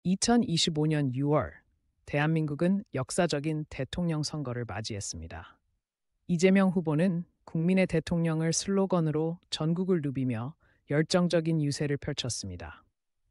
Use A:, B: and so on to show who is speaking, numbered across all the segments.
A: 2025년 6월, 대한민국은 역사적인 대통령 선거를 맞이했습니다. 이재명 후보는 국민의 대통령을 슬로건으로 전국을 누비며 열정적인 유세를 펼쳤습니다.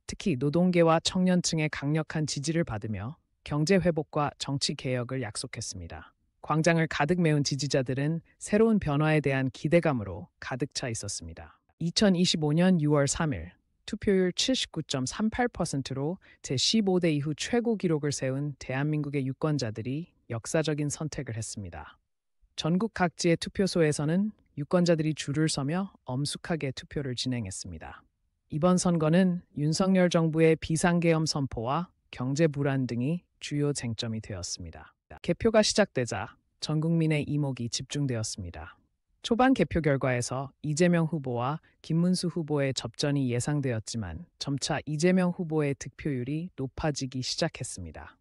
A: 특히 노동계와 청년층의 강력한 지지를 받으며 경제 회복과 정치 개혁을 약속했습니다. 광장을 가득 메운 지지자들은 새로운 변화에 대한 기대감으로 가득 차 있었습니다. 2025년 6월 3일, 투표율 79.38%로 제15대 이후 최고 기록을 세운 대한민국의 유권자들이 역사적인 선택을 했습니다. 전국 각지의 투표소에서는 유권자들이 줄을 서며 엄숙하게 투표를 진행했습니다. 이번 선거는 윤석열 정부의 비상계엄 선포와 경제 불안 등이 주요 쟁점이 되었습니다. 개표가 시작되자 전 국민의 이목이 집중되었습니다. 초반 개표 결과에서 이재명 후보와 김문수 후보의 접전이 예상되었지만 점차 이재명 후보의 득표율이 높아지기 시작했습니다.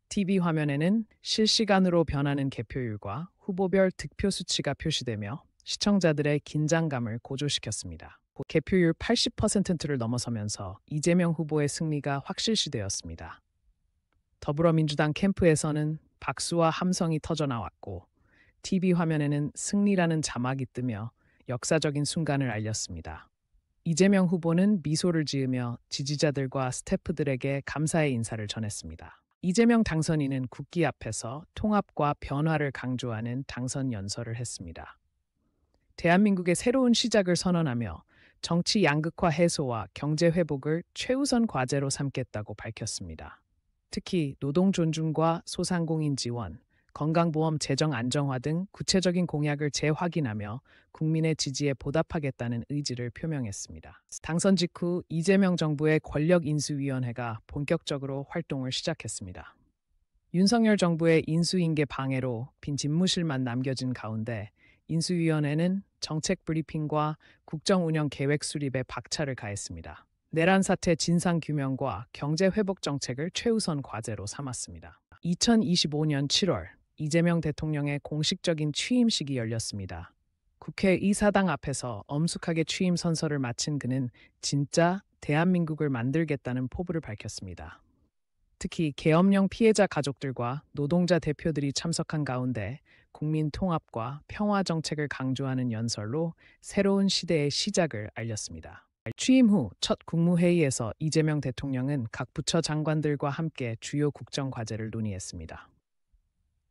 A: TV 화면에는 실시간으로 변하는 개표율과 후보별 득표 수치가 표시되며 시청자들의 긴장감을 고조시켰습니다. 개표율 80%를 넘어서면서 이재명 후보의 승리가 확실시되었습니다. 더불어민주당 캠프에서는 박수와 함성이 터져나왔고 TV 화면에는 승리라는 자막이 뜨며 역사적인 순간을 알렸습니다. 이재명 후보는 미소를 지으며 지지자들과 스태프들에게 감사의 인사를 전했습니다. 이재명 당선인은 국기 앞에서 통합과 변화를 강조하는 당선 연설을 했습니다. 대한민국의 새로운 시작을 선언하며 정치 양극화 해소와 경제 회복을 최우선 과제로 삼겠다고 밝혔습니다. 특히 노동 존중과 소상공인 지원, 건강보험 재정 안정화 등 구체적인 공약을 재확인하며 국민의 지지에 보답하겠다는 의지를 표명했습니다. 당선 직후 이재명 정부의 권력인수위원회가 본격적으로 활동을 시작했습니다. 윤석열 정부의 인수인계 방해로 빈 집무실만 남겨진 가운데 인수위원회는 정책 브리핑과 국정운영 계획 수립에 박차를 가했습니다. 내란 사태 진상 규명과 경제 회복 정책을 최우선 과제로 삼았습니다. 2025년 7월 이재명 대통령의 공식적인 취임식이 열렸습니다. 국회 의사당 앞에서 엄숙하게 취임 선서를 마친 그는 진짜 대한민국을 만들겠다는 포부를 밝혔습니다. 특히 계엄령 피해자 가족들과 노동자 대표들이 참석한 가운데 국민 통합과 평화 정책을 강조하는 연설로 새로운 시대의 시작을 알렸습니다. 취임 후 첫 국무회의에서 이재명 대통령은 각 부처 장관들과 함께 주요 국정 과제를 논의했습니다.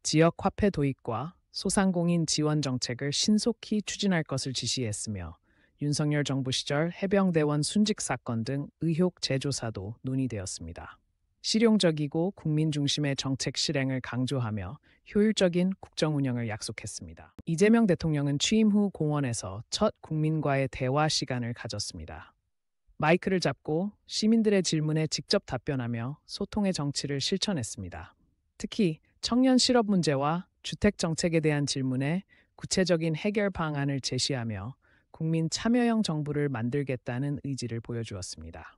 A: 지역 화폐 도입과 소상공인 지원 정책을 신속히 추진할 것을 지시했으며 윤석열 정부 시절 해병대원 순직 사건 등 의혹 재조사도 논의되었습니다. 실용적이고 국민 중심의 정책 실행을 강조하며 효율적인 국정 운영을 약속했습니다. 이재명 대통령은 취임 후 공원에서 첫 국민과의 대화 시간을 가졌습니다. 마이크를 잡고 시민들의 질문에 직접 답변하며 소통의 정치를 실천했습니다. 특히 청년 실업 문제와 주택 정책에 대한 질문에 구체적인 해결 방안을 제시하며 국민 참여형 정부를 만들겠다는 의지를 보여주었습니다.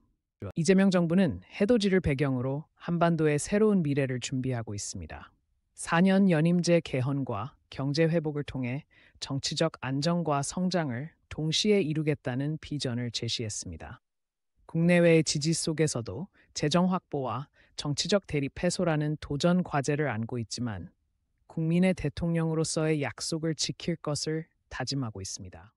A: 이재명 정부는 해돋이를 배경으로 한반도의 새로운 미래를 준비하고 있습니다. 4년 연임제 개헌과 경제 회복을 통해 정치적 안정과 성장을 동시에 이루겠다는 비전을 제시했습니다. 국내외의 지지 속에서도 재정 확보와 정치적 대립 해소라는 도전 과제를 안고 있지만 국민의 대통령으로서의 약속을 지킬 것을 다짐하고 있습니다.